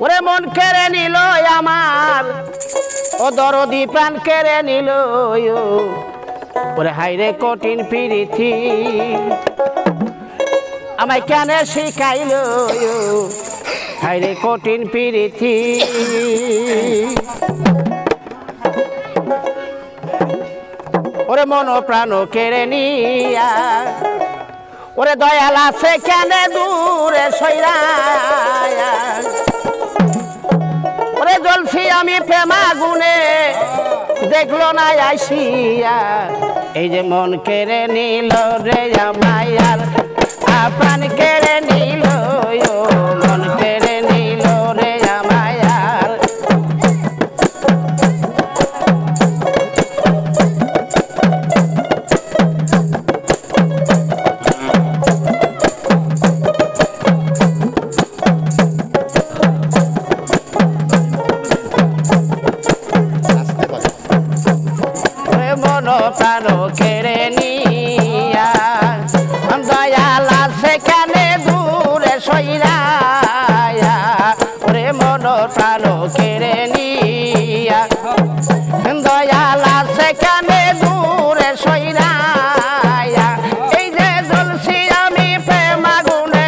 ওরে মন কেড়ে নিল আমার, ও দরদি প্রাণ কেড়ে নিল। ওরে হাইরে কঠিন পিরিতি আমায় কেন শিখাইল, হাইরে কঠিন পিরিতি। ওরে মন প্রাণ কেড়ে নিয়া, ওরে দয়াল আছে কেন দূরে সইরা। ওরে জ্বলছি আমি প্রেমা গুনে, দেখলো না আইসিয়া। এই যে মন কেড়ে নিল রে আমায়ার, প্রাণ কেড়ে নিল, মন কেড়ে নিল রে আমায়ার। মন প্রাণ কেড়ে নিয়া, দয়াল আছে কেন দূরে সইরা। ওরে মন প্রাণ কেড়ে নিয়া, দয়াল আছে কেন দূরে সইরা। এই যে জ্বলছি আমি প্রেম আগুনে,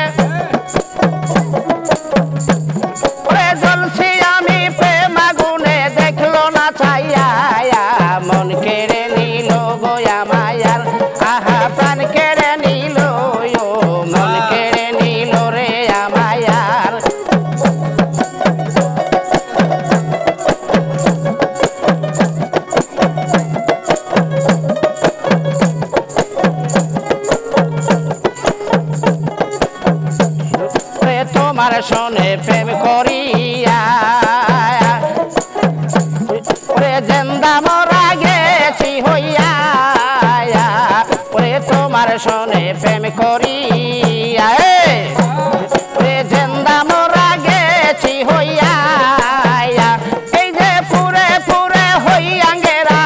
ওরে জ্বলছি আমি প্রেম আগুনে, দেখলো না চাইয়া। মন কেড়ে নিল গো আমায়ার, আহা প্রাণ কেড়ে নিল, মন কেড়ে নিল রে আমায়ার। তোমার সনে প্রেম করিয়া, ওরে জেন্দা মরা গেছি হইয়া। ওরে তোমার সনে প্রেম করিয়া, ওরে জেন্দা মরা গেছি হইয়া। এই যে পুরে পুরে হইয়া গেরা,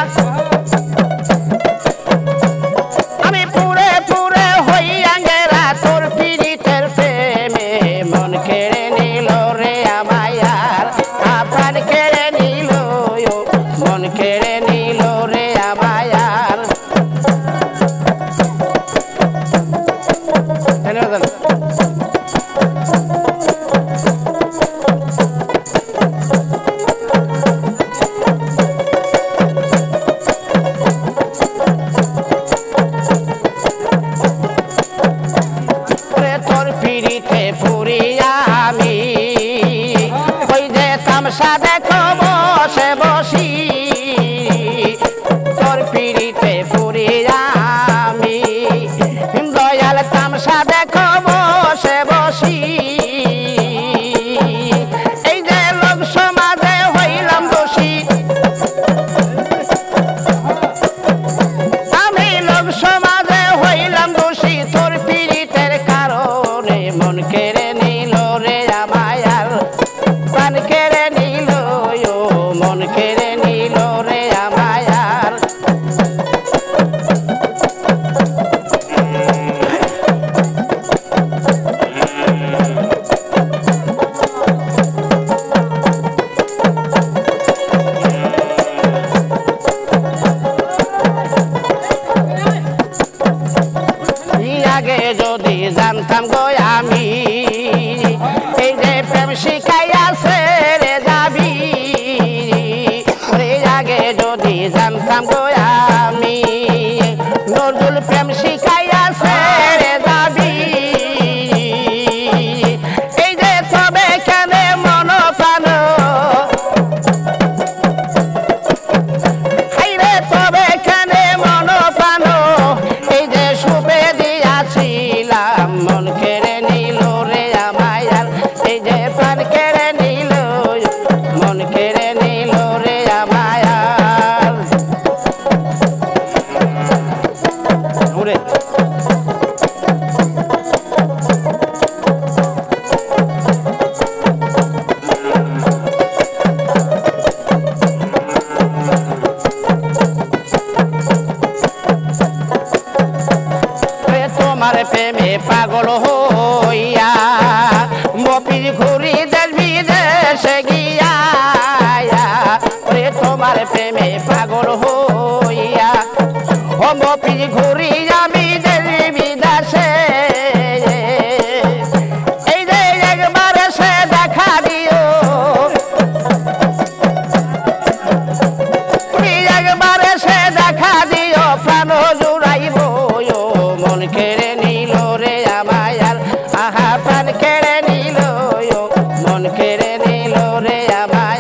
আমি পুরে পুরে হইয়া গেরা তোর পীড়িতের প্রেমে। মন কেড়ে নিল রে আমায়ার, প্রাণ কেড়ে নিল, মন কেড়ে নিল রে আমায়ার। তোর পিড়িতে পুরিয়া আমি, ওই যে তামসা দেখো বসে বসি। তোর পিড়িতে পুরিয়া আমি, দয়াল তামসা দেখো বসে বসি। এই যে লোক সমাজে হইলাম দোষী, আমি লোক সমাজে হইলাম দোষী তোর পীড়িতের কারণে। মন কেড়ে নিল রে আমায়ার, প্রাণ কেড়ে নিল, মন কেড়ে নিল রে আমায়ার। আগে যদি জানতাম গো আমি, এই যে প্রেম শিখাইয়াছে রে যাবি। ওরে আগে যদি জানতাম গো আমি, নজরুল প্রেম শিখাইয়াছে রে যাবি। এই যে তবে কেন মন প্রাণ, হাইরে তবে কেন মন প্রাণ, এই যে সুপে দিয়াছিলাম। মন কেড়ে নিল রে আমায়ার, এই যে প্রাণ কেড়ে নিল, মন কেড়ে নিল রে আমায়ার। তোমার প্রেমে পাগল হইয়া, মপির ঘুরি দেশ বিদেশে তোমার প্রেমে পাগল হইয়া ও মপি ঘুরি আমি দেবী বিদেশে এই যে একবার সে দেখা দিও তুমি একবার সে দেখা দিও প্রাণ জুড়াইব মন কেড়ে নিল রে আমায় আহা প্রাণ কেড়ে নিল মন কেড়ে নিল রে আমায়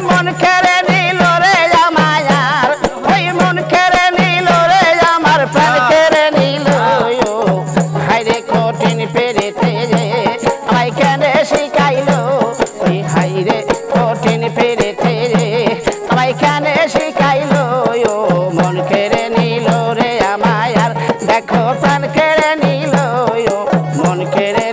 মন কেড়ে নিল রে আমায় ওই মন কেড়ে নিল রে আমার প্রাণ কেড়ে নিল হাইরে কঠিন পেরেতে আমায় কেন শিখাইলো ওই হাইরে কঠিন পেরেতে আমায় কেন শিখাইলো মন কেড়ে নিল রে আমায় দেখো প্রাণ কেড়ে নিল মন কেড়ে